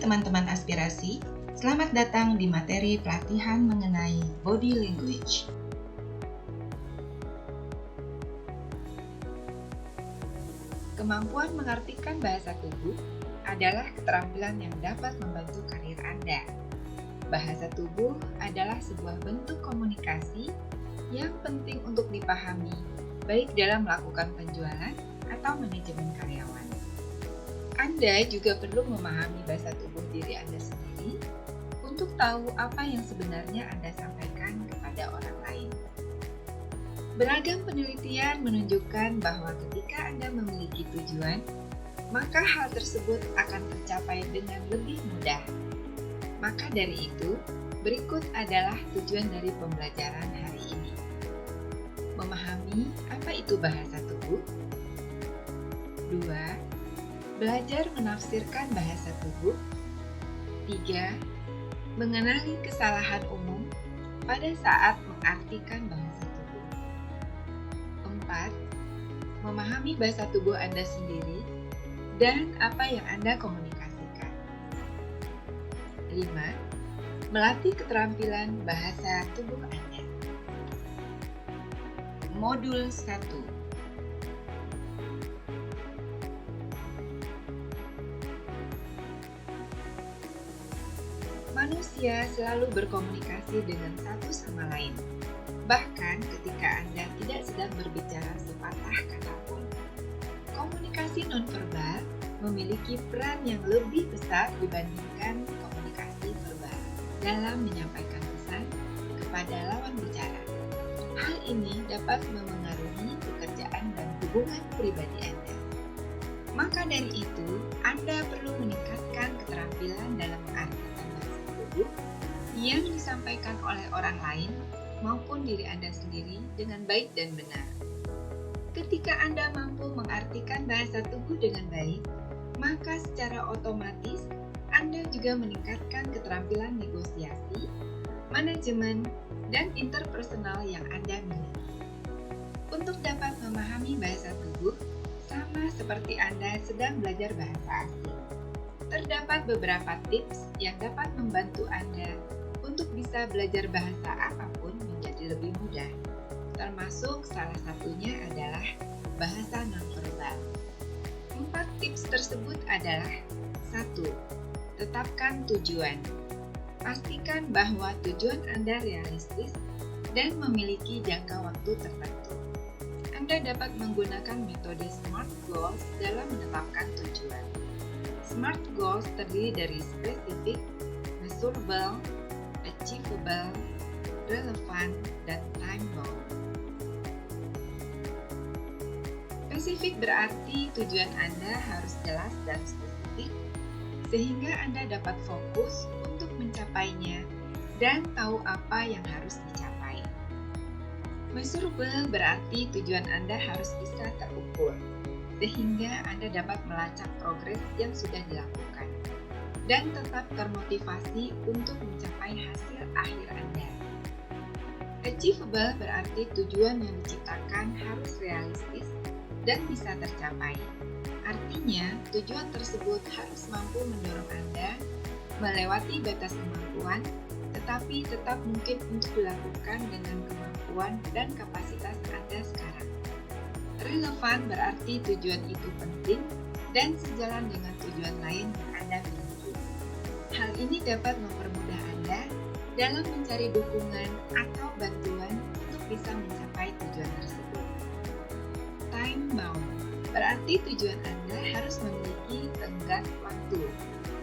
teman-teman aspirasi, selamat datang di materi pelatihan mengenai body language. Kemampuan mengartikan bahasa tubuh adalah keterampilan yang dapat membantu karir Anda. Bahasa tubuh adalah sebuah bentuk komunikasi yang penting untuk dipahami, baik dalam melakukan penjualan atau manajemen karyawan. Anda juga perlu memahami bahasa tubuh diri Anda sendiri untuk tahu apa yang sebenarnya Anda sampaikan kepada orang lain. Beragam penelitian menunjukkan bahwa ketika Anda memiliki tujuan, maka hal tersebut akan tercapai dengan lebih mudah. Maka dari itu, berikut adalah tujuan dari pembelajaran hari ini. Memahami apa itu bahasa tubuh. 2. Belajar menafsirkan bahasa tubuh. 3. Mengenali kesalahan umum pada saat mengartikan bahasa tubuh. 4. Memahami bahasa tubuh Anda sendiri dan apa yang Anda komunikasikan. 5. Melatih keterampilan bahasa tubuh Anda. Modul 1. Manusia selalu berkomunikasi dengan satu sama lain, bahkan ketika Anda tidak sedang berbicara sepatah kata pun. Komunikasi nonverbal memiliki peran yang lebih besar dibandingkan komunikasi verbal dalam menyampaikan pesan kepada lawan bicara. Hal ini dapat memengaruhi pekerjaan dan hubungan pribadi Anda. Maka dari itu, Anda perlu meningkatkan keterampilan dalam mengartikan bahasa tubuh yang disampaikan oleh orang lain maupun diri Anda sendiri dengan baik dan benar. Ketika Anda mampu mengartikan bahasa tubuh dengan baik, maka secara otomatis Anda juga meningkatkan keterampilan negosiasi, manajemen, dan interpersonal yang Anda miliki. Untuk dapat memahami bahasa tubuh, sama seperti Anda sedang belajar bahasa asing. Terdapat beberapa tips yang dapat membantu Anda untuk bisa belajar bahasa apapun menjadi lebih mudah. Termasuk salah satunya adalah bahasa nonverbal. 4 tips tersebut adalah: 1. Tetapkan tujuan. Pastikan bahwa tujuan Anda realistis dan memiliki jangka waktu tertentu. Anda dapat menggunakan metode SMART Goals dalam menetapkan tujuan. SMART Goals terdiri dari spesifik, measurable, achievable, relevant, dan time-bound. Spesifik berarti tujuan Anda harus jelas dan spesifik, sehingga Anda dapat fokus untuk mencapainya dan tahu apa yang harus dicapai. Measurable berarti tujuan Anda harus bisa terukur, sehingga Anda dapat melacak progres yang sudah dilakukan dan tetap termotivasi untuk mencapai hasil akhir Anda. Achievable berarti tujuan yang diciptakan harus realistis dan bisa tercapai. Artinya, tujuan tersebut harus mampu mendorong Anda melewati batas kemampuan, tetapi tetap mungkin untuk dilakukan dengan kemampuan dan kapasitas Anda sekarang. Relevan berarti tujuan itu penting dan sejalan dengan tujuan lain yang Anda miliki. Hal ini dapat mempermudah Anda dalam mencari dukungan atau bantuan untuk bisa mencapai tujuan tersebut. Time-bound berarti tujuan Anda harus memiliki tenggat waktu,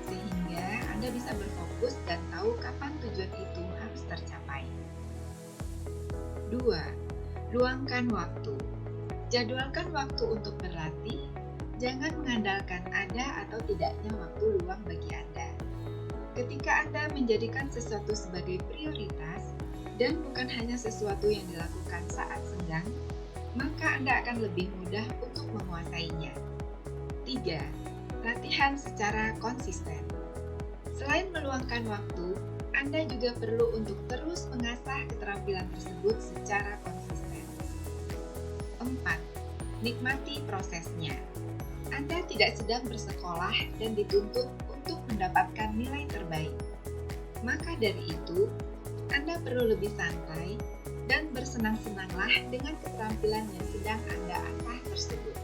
sehingga Anda bisa berfokus dan tahu kapan tujuan itu harus tercapai. 2. Luangkan waktu. Jadwalkan waktu untuk berlatih, jangan mengandalkan ada atau tidaknya waktu luang bagi Anda. Ketika Anda menjadikan sesuatu sebagai prioritas dan bukan hanya sesuatu yang dilakukan saat senggang, maka Anda akan lebih mudah untuk menguasainya. 3. Latihan secara konsisten. Selain meluangkan waktu, Anda juga perlu untuk terus mengasah keterampilan tersebut secara konsisten. 4. Nikmati prosesnya. Anda tidak sedang bersekolah dan dituntut untuk untuk mendapatkan nilai terbaik. Maka dari itu, Anda perlu lebih santai dan bersenang-senanglah dengan keterampilan yang sedang Anda asah tersebut.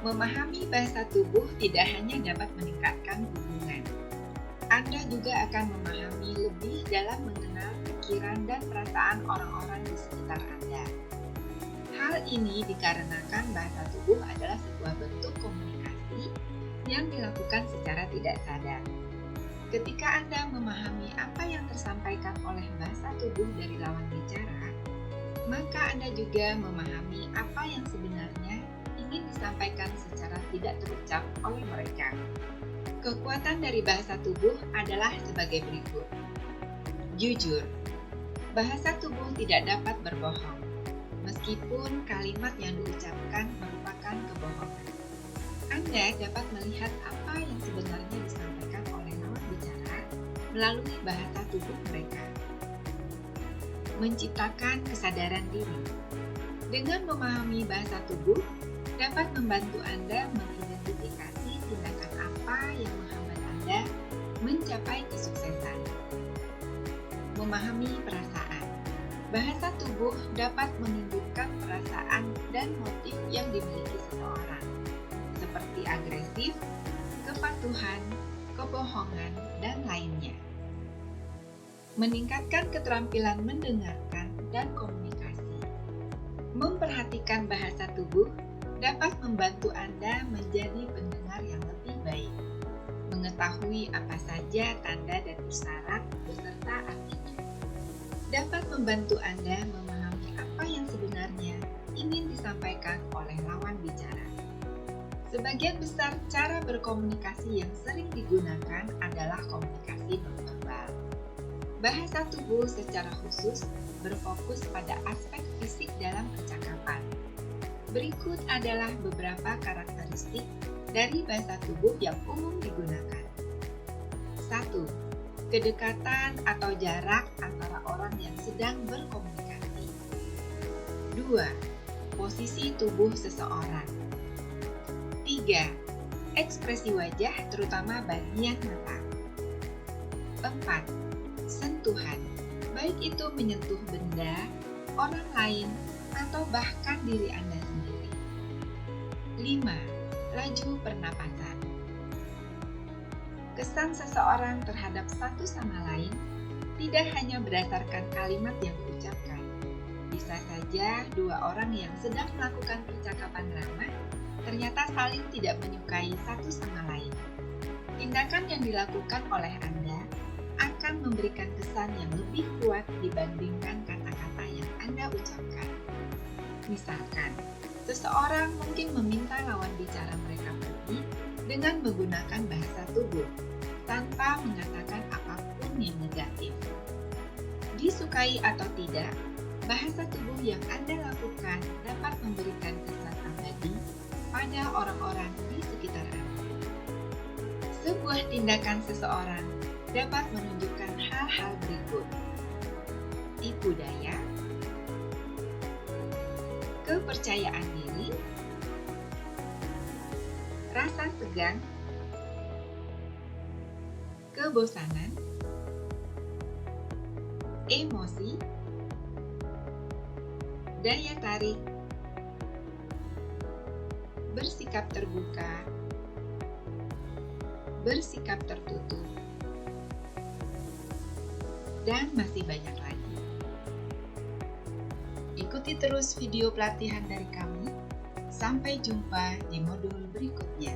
Memahami bahasa tubuh tidak hanya dapat meningkatkan hubungan. Anda juga akan memahami lebih dalam mengenal pikiran dan perasaan orang-orang di sekitar Anda. Hal ini dikarenakan bahasa tubuh adalah sebuah bentuk komunikasi yang dilakukan secara tidak sadar. Ketika Anda memahami apa yang tersampaikan oleh bahasa tubuh dari lawan bicara, maka Anda juga memahami apa yang sebenarnya ingin disampaikan secara tidak terucap oleh mereka. Kekuatan dari bahasa tubuh adalah sebagai berikut. Jujur, bahasa tubuh tidak dapat berbohong, meskipun kalimat yang diucapkan merupakan kebohongan. Anda dapat melihat apa yang sebenarnya disampaikan oleh lawan bicara melalui bahasa tubuh mereka. Menciptakan kesadaran diri. Dengan memahami bahasa tubuh, dapat membantu Anda mengidentifikasi tindakan apa yang menghambat Anda mencapai kesuksesan. Memahami perasaan. Bahasa tubuh dapat menunjukkan perasaan dan motif yang dimiliki seseorang, seperti agresif, kepatuhan, kebohongan, dan lainnya. Meningkatkan keterampilan mendengarkan dan komunikasi. Memperhatikan bahasa tubuh dapat membantu Anda menjadi pendengar yang lebih baik, mengetahui apa saja tanda dan isyarat beserta artinya. Dapat membantu Anda memahami apa yang sebenarnya ingin disampaikan oleh lawan bicara. Sebagian besar cara berkomunikasi yang sering digunakan adalah komunikasi nonverbal. Bahasa tubuh secara khusus berfokus pada aspek fisik dalam percakapan. Berikut adalah beberapa karakteristik dari bahasa tubuh yang umum digunakan. 1. Kedekatan atau jarak antara orang yang sedang berkomunikasi. 2. Posisi tubuh seseorang. 3. Ekspresi wajah terutama bagian mata. 4. Sentuhan, baik itu menyentuh benda, orang lain, atau bahkan diri Anda sendiri. 5. Laju pernapasan. Kesan seseorang terhadap satu sama lain tidak hanya berdasarkan kalimat yang diucapkan. Bisa saja dua orang yang sedang melakukan percakapan ramah ternyata saling tidak menyukai satu sama lain. Tindakan yang dilakukan oleh Anda akan memberikan kesan yang lebih kuat dibandingkan kata-kata yang Anda ucapkan. Misalkan, seseorang mungkin meminta lawan bicara mereka pergi dengan menggunakan bahasa tubuh, tanpa mengatakan apapun yang negatif. Disukai atau tidak, bahasa tubuh yang Anda lakukan dapat memberikan kesan abadi pada orang-orang di sekitar Anda. Sebuah tindakan seseorang dapat menunjukkan hal-hal berikut: tipu daya, kepercayaan diri, rasa segan, kebosanan, emosi, daya tarik, bersikap terbuka, bersikap tertutup, dan masih banyak lagi. Ikuti terus video pelatihan dari kami. Sampai jumpa di modul berikutnya.